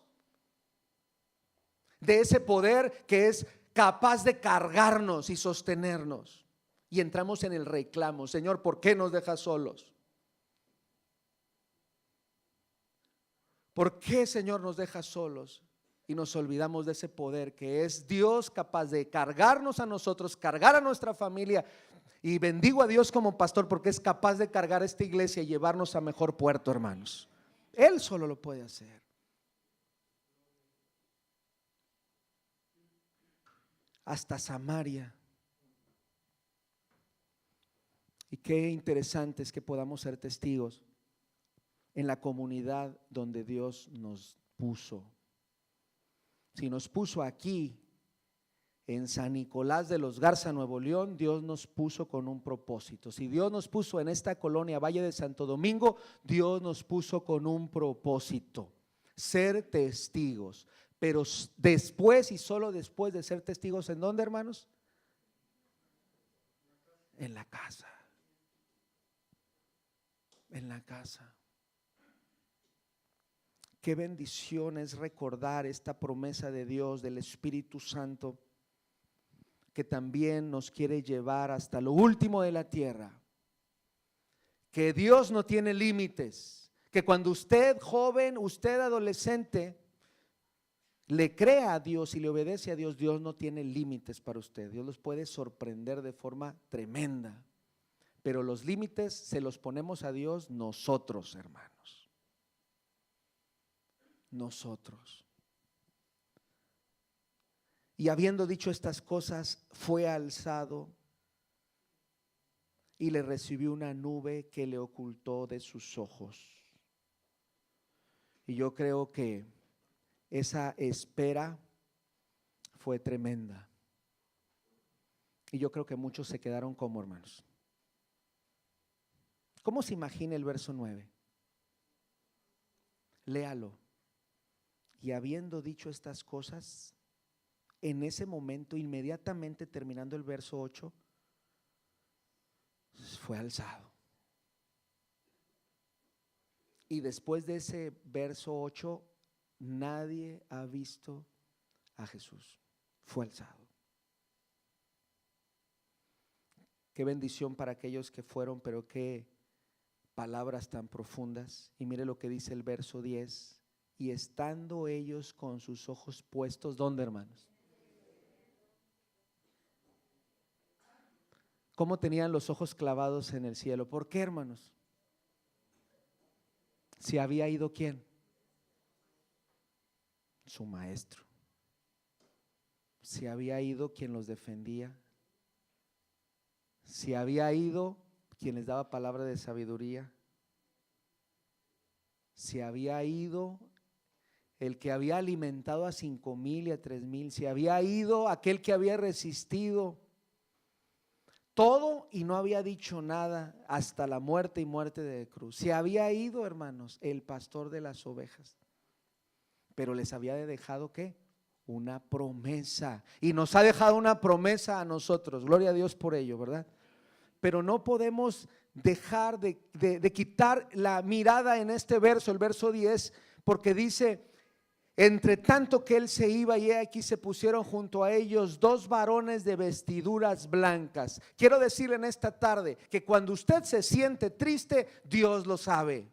de ese poder que es capaz de cargarnos y sostenernos. Y entramos en el reclamo: Señor, ¿por qué nos dejas solos? ¿Por qué, Señor, nos dejas solos? Y nos olvidamos de ese poder que es Dios capaz de cargarnos a nosotros, cargar a nuestra familia. Y bendigo a Dios como pastor porque es capaz de cargar esta iglesia y llevarnos a mejor puerto, hermanos. Él solo lo puede hacer. Hasta Samaria. Y qué interesante es que podamos ser testigos en la comunidad donde Dios nos puso. Si nos puso aquí en San Nicolás de los Garza, Nuevo León, Dios nos puso con un propósito. Si Dios nos puso en esta colonia Valle de Santo Domingo, Dios nos puso con un propósito: ser testigos. Pero después y solo después de ser testigos, ¿en dónde, hermanos? En la casa. En la casa. Qué bendición es recordar esta promesa de Dios, del Espíritu Santo, que también nos quiere llevar hasta lo último de la tierra. Que Dios no tiene límites, que cuando usted joven, usted adolescente, le crea a Dios y le obedece a Dios, Dios no tiene límites para usted. Dios los puede sorprender de forma tremenda, pero los límites se los ponemos a Dios nosotros, hermanos. Nosotros. Y habiendo dicho estas cosas, fue alzado y le recibió una nube que le ocultó de sus ojos. Y yo creo que esa espera fue tremenda. Y yo creo que muchos se quedaron como, hermanos. ¿Cómo se imagina el verso 9? Léalo. Y habiendo dicho estas cosas, en ese momento, inmediatamente terminando el verso 8, fue alzado. Y después de ese verso 8, nadie ha visto a Jesús. Fue alzado. Qué bendición para aquellos que fueron, pero qué palabras tan profundas. Y mire lo que dice el verso 10. Y estando ellos con sus ojos puestos, ¿dónde, hermanos? ¿Cómo tenían los ojos clavados en el cielo? ¿Por qué, hermanos? Si había ido ¿quién? Su maestro. Si había ido quien los defendía. Si había ido quien les daba palabra de sabiduría. Si había ido el que había alimentado a 5,000 y a 3,000. Si había ido aquel que había resistido todo y no había dicho nada hasta la muerte y muerte de cruz. Si había ido, hermanos, el pastor de las ovejas, pero les había dejado ¿qué? Una promesa. Y nos ha dejado una promesa a nosotros. Gloria a Dios por ello, ¿verdad? Pero no podemos dejar de quitar la mirada en este verso, el verso 10, porque dice: entre tanto que él se iba, y aquí se pusieron junto a ellos 2 varones de vestiduras blancas. Quiero decirle en esta tarde que cuando usted se siente triste, Dios lo sabe.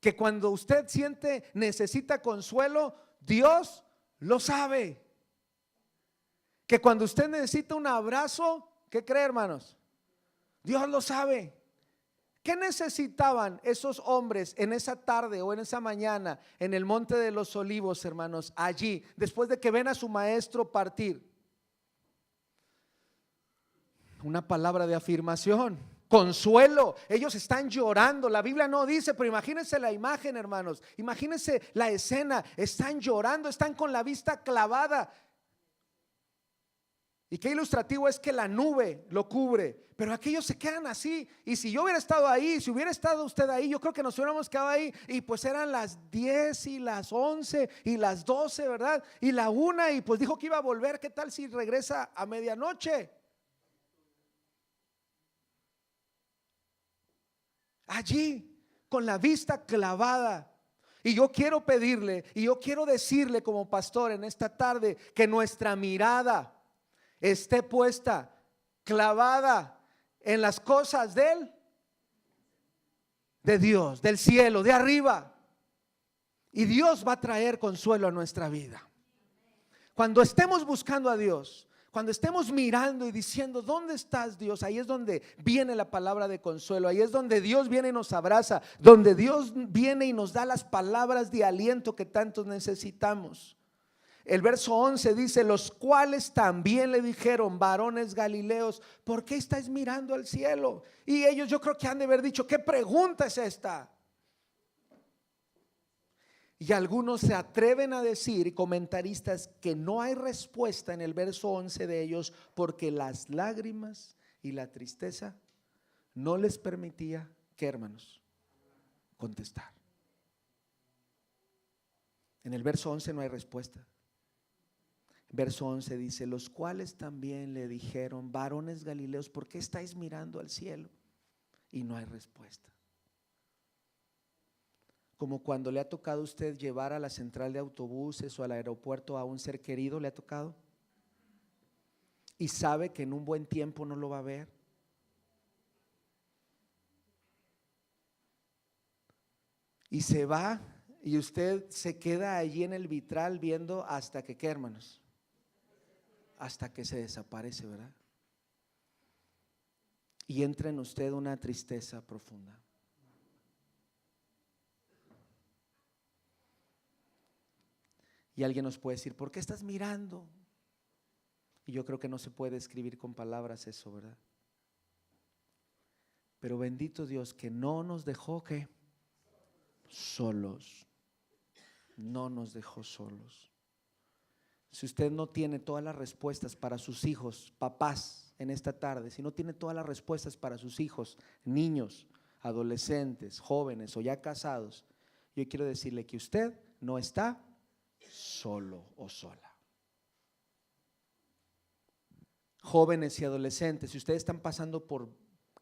Que cuando usted necesita consuelo, Dios lo sabe. Que cuando usted necesita un abrazo, ¿qué cree, hermanos? Dios lo sabe. ¿Qué necesitaban esos hombres en esa tarde o en esa mañana en el Monte de los Olivos, hermanos? Allí, después de que ven a su maestro partir. Una palabra de afirmación, consuelo. Ellos están llorando. La Biblia no dice, pero imagínense la imagen, hermanos. Imagínense la escena. Están llorando, están con la vista clavada. Y qué ilustrativo es que la nube lo cubre, pero aquellos se quedan así. Y si yo hubiera estado ahí, si hubiera estado usted ahí, yo creo que nos hubiéramos quedado ahí. Y pues eran las 10 y las 11 y las 12, ¿verdad? Y la 1, y pues dijo que iba a volver. ¿Qué tal si regresa a medianoche? Allí, con la vista clavada. Y yo quiero pedirle, y yo quiero decirle como pastor en esta tarde, que nuestra mirada esté puesta, clavada en las cosas de Dios, del cielo, de arriba. Y Dios va a traer consuelo a nuestra vida. Cuando estemos buscando a Dios, cuando estemos mirando y diciendo: ¿dónde estás, Dios? Ahí es donde viene la palabra de consuelo. Ahí es donde Dios viene y nos abraza, donde Dios viene y nos da las palabras de aliento que tantos necesitamos. El verso 11 dice: los cuales también le dijeron: varones galileos, ¿por qué estáis mirando al cielo? Y ellos, yo creo que han de haber dicho: ¿qué pregunta es esta? Y algunos se atreven a decir, comentaristas, que no hay respuesta en el verso 11 de ellos, porque las lágrimas y la tristeza no les permitía, ¿qué, hermanos? Contestar. En el verso 11 no hay respuesta. Verso 11 dice: los cuales también le dijeron: varones galileos, ¿por qué estáis mirando al cielo? Y no hay respuesta. Como cuando le ha tocado a usted llevar a la central de autobuses o al aeropuerto a un ser querido, ¿le ha tocado? Y sabe que en un buen tiempo no lo va a ver. Y se va, y usted se queda allí en el vitral viendo hasta que, ¿qué, hermanos? Hasta que se desaparece, ¿verdad? Y entra en usted una tristeza profunda. Y alguien nos puede decir: ¿por qué estás mirando? Y yo creo que no se puede escribir con palabras eso, ¿verdad? Pero bendito Dios que no nos dejó, ¿qué? Solos. No nos dejó solos. Si usted no tiene todas las respuestas para sus hijos, papás, en esta tarde, si no tiene todas las respuestas para sus hijos, niños, adolescentes, jóvenes o ya casados, yo quiero decirle que usted no está solo o sola. jóvenes y adolescentes, si ustedes están pasando por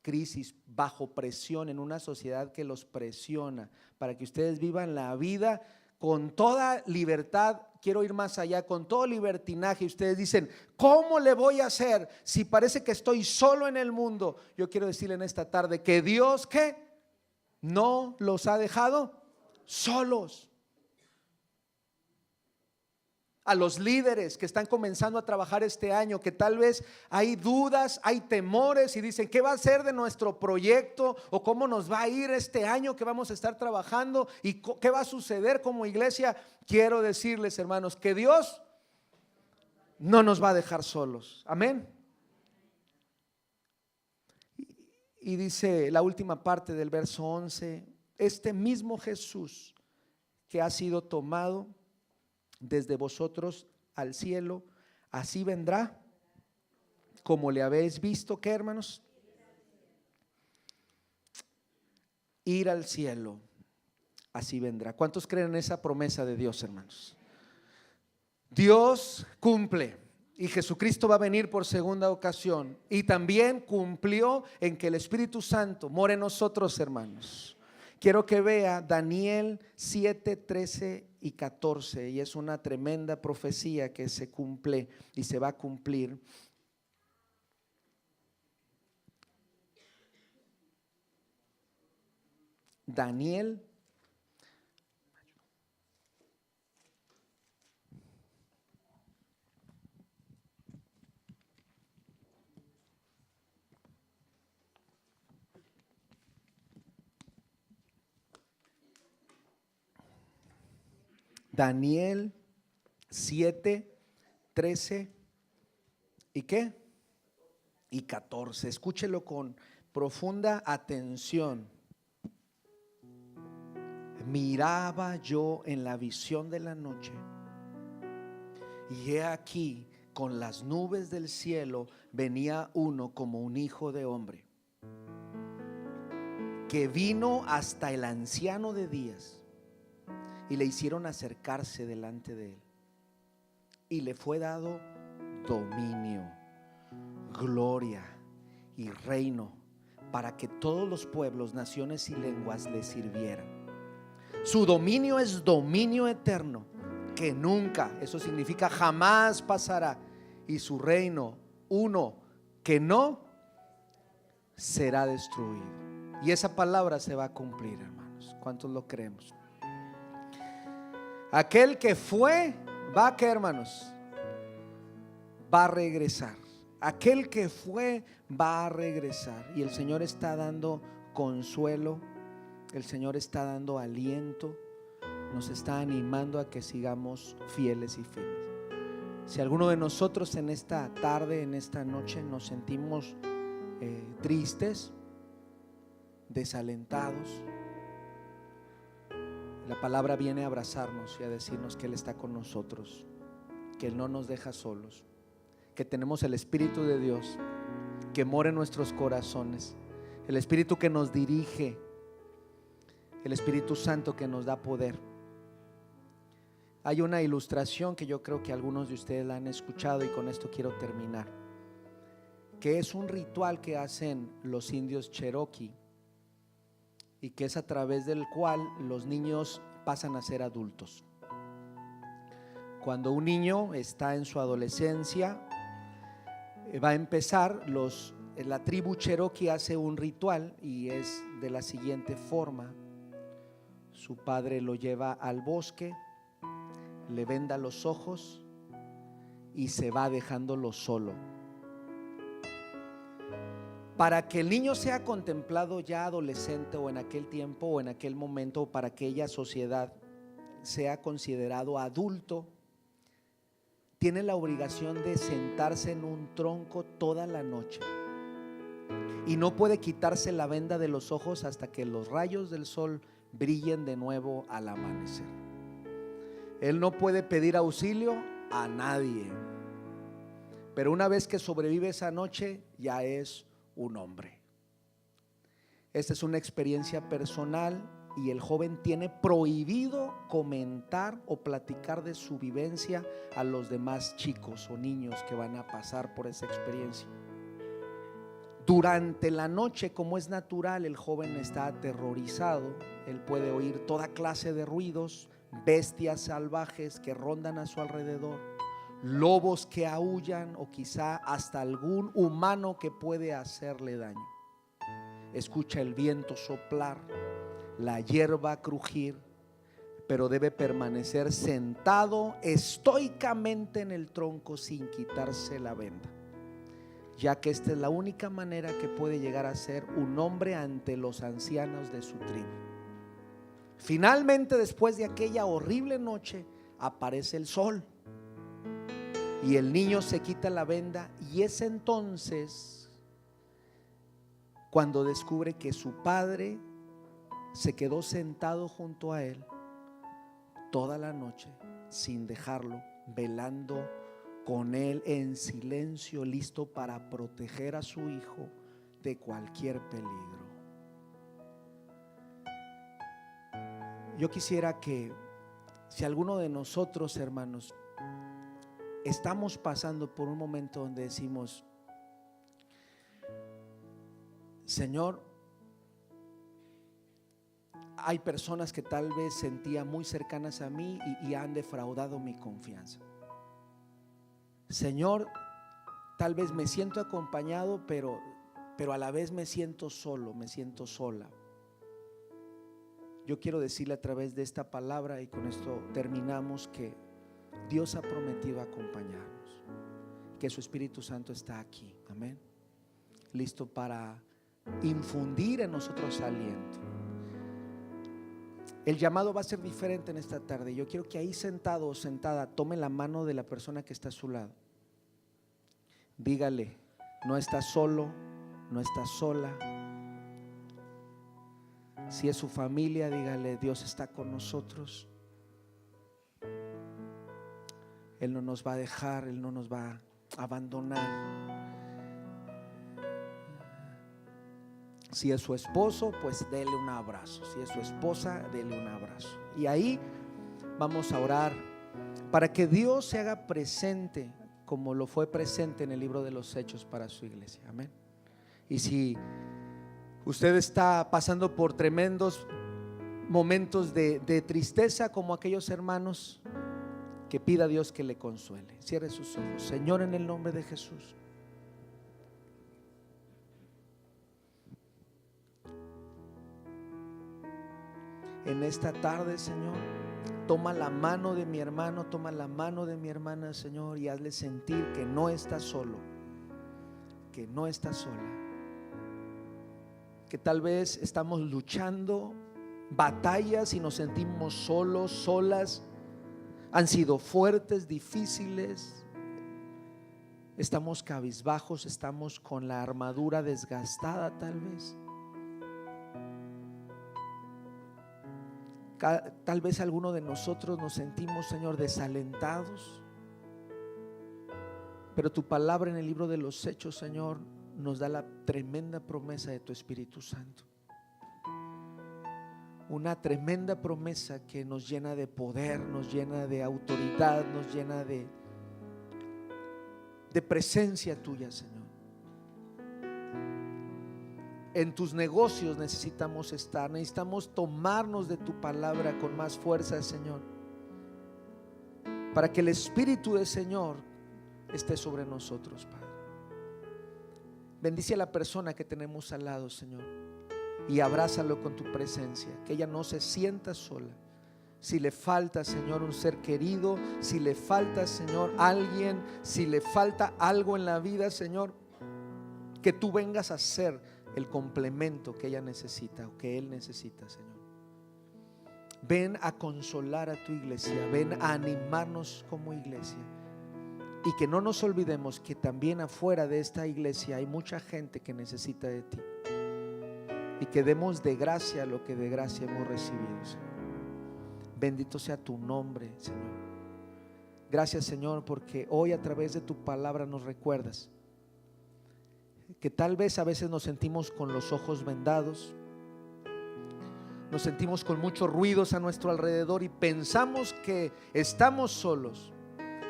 crisis, bajo presión, en una sociedad que los presiona para que ustedes vivan la vida con toda libertad, quiero ir más allá, con todo libertinaje, y ustedes dicen, ¿cómo le voy a hacer si parece que estoy solo en el mundo? Yo quiero decirle en esta tarde que Dios, ¿qué? No los ha dejado solos. A los líderes que están comenzando a trabajar este año, que tal vez hay dudas, hay temores y dicen, ¿qué va a ser de nuestro proyecto? ¿O cómo nos va a ir este año que vamos a estar trabajando? ¿Y qué va a suceder como iglesia? Quiero decirles, hermanos, que Dios no nos va a dejar solos. Amén. Y dice la última parte del verso 11, este mismo Jesús que ha sido tomado desde vosotros al cielo, así vendrá como le habéis visto. ¿Qué, hermanos? Ir al cielo, así vendrá. ¿Cuántos creen en esa promesa de Dios, hermanos? Dios cumple y Jesucristo va a venir por segunda ocasión, y también cumplió en que el Espíritu Santo more en nosotros, hermanos. Quiero que vea Daniel 7, 13 y 14, y es una tremenda profecía que se cumple y se va a cumplir. Daniel Daniel 7, 13 y ¿qué? Y 14. Escúchelo con profunda atención. Miraba yo en la visión de la noche, y he aquí con las nubes del cielo venía uno como un hijo de hombre, que vino hasta el anciano de días, y le hicieron acercarse delante de él, y le fue dado dominio, gloria y reino, para que todos los pueblos, naciones y lenguas le sirvieran. Su dominio es dominio eterno, que nunca, eso significa jamás pasará, y su reino, uno que no será destruido. Y esa palabra se va a cumplir, hermanos. ¿Cuántos lo creemos? Aquel que fue, va a, ¿qué, hermanos? Va a regresar. Aquel que fue va a regresar. Y el Señor está dando consuelo, el Señor está dando aliento, nos está animando a que sigamos fieles y firmes. Si alguno de nosotros en esta tarde, en esta noche nos sentimos tristes, desalentados, la palabra viene a abrazarnos y a decirnos que Él está con nosotros, que Él no nos deja solos, que tenemos el Espíritu de Dios que mora en nuestros corazones, el Espíritu que nos dirige, el Espíritu Santo que nos da poder. Hay una ilustración que yo creo que algunos de ustedes la han escuchado, y con esto quiero terminar, que es un ritual que hacen los indios Cherokee, y que es a través del cual los niños pasan a ser adultos. Cuando un niño está en su adolescencia, va a empezar, la tribu Cherokee hace un ritual, y es de la siguiente forma. Su padre lo lleva al bosque, le venda los ojos y se va dejándolo solo, para que el niño sea contemplado ya adolescente, o en aquel tiempo o en aquel momento, para aquella sociedad sea considerado adulto. Tiene la obligación de sentarse en un tronco toda la noche, y no puede quitarse la venda de los ojos hasta que los rayos del sol brillen de nuevo al amanecer. Él no puede pedir auxilio a nadie, pero una vez que sobrevive esa noche, ya es un hombre. Esta es una experiencia personal y el joven tiene prohibido comentar o platicar de su vivencia a los demás chicos o niños que van a pasar por esa experiencia. Durante la noche, como es natural, el joven está aterrorizado. Él puede oír toda clase de ruidos, bestias salvajes que rondan a su alrededor, lobos que aúllan o quizá hasta algún humano que puede hacerle daño. Escucha el viento soplar, la hierba crujir, pero debe permanecer sentado estoicamente en el tronco sin quitarse la venda, ya que esta es la única manera que puede llegar a ser un hombre ante los ancianos de su tribu. Finalmente, después de aquella horrible noche, aparece el sol y el niño se quita la venda, y es entonces cuando descubre que su padre se quedó sentado junto a él toda la noche sin dejarlo, velando con él en silencio, listo para proteger a su hijo de cualquier peligro. Yo quisiera que, si alguno de nosotros, hermanos, estamos pasando por un momento donde decimos: Señor, hay personas que tal vez sentía muy cercanas a mí y han defraudado mi confianza. Señor, tal vez me siento acompañado, pero a la vez me siento solo, me siento sola. Yo quiero decirle a través de esta palabra, y con esto terminamos, que Dios ha prometido acompañarnos, que su Espíritu Santo está aquí, amén, listo para infundir en nosotros aliento. El llamado va a ser diferente en esta tarde. Yo quiero que ahí sentado o sentada tome la mano de la persona que está a su lado. Dígale: no estás solo, no estás sola. Si es su familia, dígale: Dios está con nosotros. Él no nos va a dejar, Él no nos va a abandonar. Si es su esposo, pues dele un abrazo. Si es su esposa, dele un abrazo. Y ahí vamos a orar para que Dios se haga presente, como lo fue presente en el libro de los Hechos para su iglesia. Amén. Y si usted está pasando por tremendos momentos de tristeza como aquellos hermanos, que pida a Dios que le consuele. Cierre sus ojos. Señor, en el nombre de Jesús, en esta tarde, Señor, toma la mano de mi hermano, toma la mano de mi hermana, Señor, y hazle sentir que no está solo, que no está sola, que tal vez estamos luchando batallas y nos sentimos solos, solas. Han sido fuertes, difíciles. Estamos cabizbajos, estamos con la armadura desgastada tal vez. Tal vez alguno de nosotros nos sentimos, Señor, desalentados. Pero tu palabra en el libro de los Hechos, Señor, nos da la tremenda promesa de tu Espíritu Santo. Una tremenda promesa que nos llena de poder, nos llena de autoridad, nos llena de presencia tuya, Señor. En tus negocios necesitamos estar, necesitamos tomarnos de tu palabra con más fuerza, Señor, para que el Espíritu del Señor esté sobre nosotros, Padre. Bendice a la persona que tenemos al lado, Señor, y abrázalo con tu presencia, que ella no se sienta sola. Si le falta, Señor, un ser querido, si le falta, Señor, alguien, si le falta algo en la vida, Señor, que tú vengas a ser el complemento que ella necesita o que él necesita, Señor. Ven a consolar a tu iglesia, ven a animarnos como iglesia, y que no nos olvidemos que también afuera de esta iglesia hay mucha gente que necesita de ti, y que demos de gracia lo que de gracia hemos recibido, Señor. Bendito sea tu nombre, Señor. Gracias, Señor, porque hoy a través de tu palabra nos recuerdas que tal vez a veces nos sentimos con los ojos vendados, nos sentimos con muchos ruidos a nuestro alrededor y pensamos que estamos solos.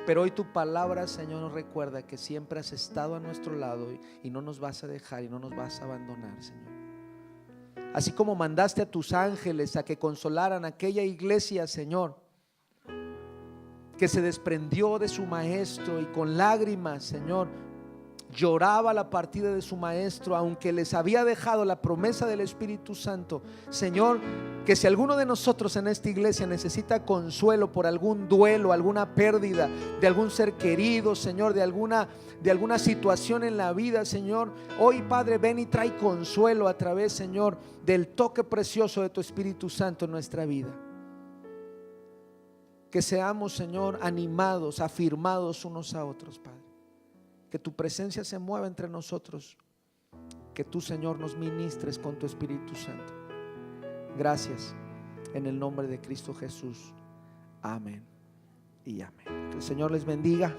Pero hoy tu palabra, Señor, nos recuerda que siempre has estado a nuestro lado y no nos vas a dejar y no nos vas a abandonar, Señor. Así como mandaste a tus ángeles a que consolaran a aquella iglesia, Señor, que se desprendió de su maestro y con lágrimas, Señor, lloraba la partida de su maestro, aunque les había dejado la promesa del Espíritu Santo. Señor, que si alguno de nosotros en esta iglesia necesita consuelo por algún duelo, alguna pérdida de algún ser querido, Señor, de alguna situación en la vida, Señor, hoy, Padre, ven y trae consuelo a través, Señor, del toque precioso de tu Espíritu Santo en nuestra vida. Que seamos, Señor, animados, afirmados unos a otros, Padre. Que tu presencia se mueva entre nosotros. Que tú, Señor, nos ministres con tu Espíritu Santo. Gracias, en el nombre de Cristo Jesús. Amén y amén. Que el Señor les bendiga.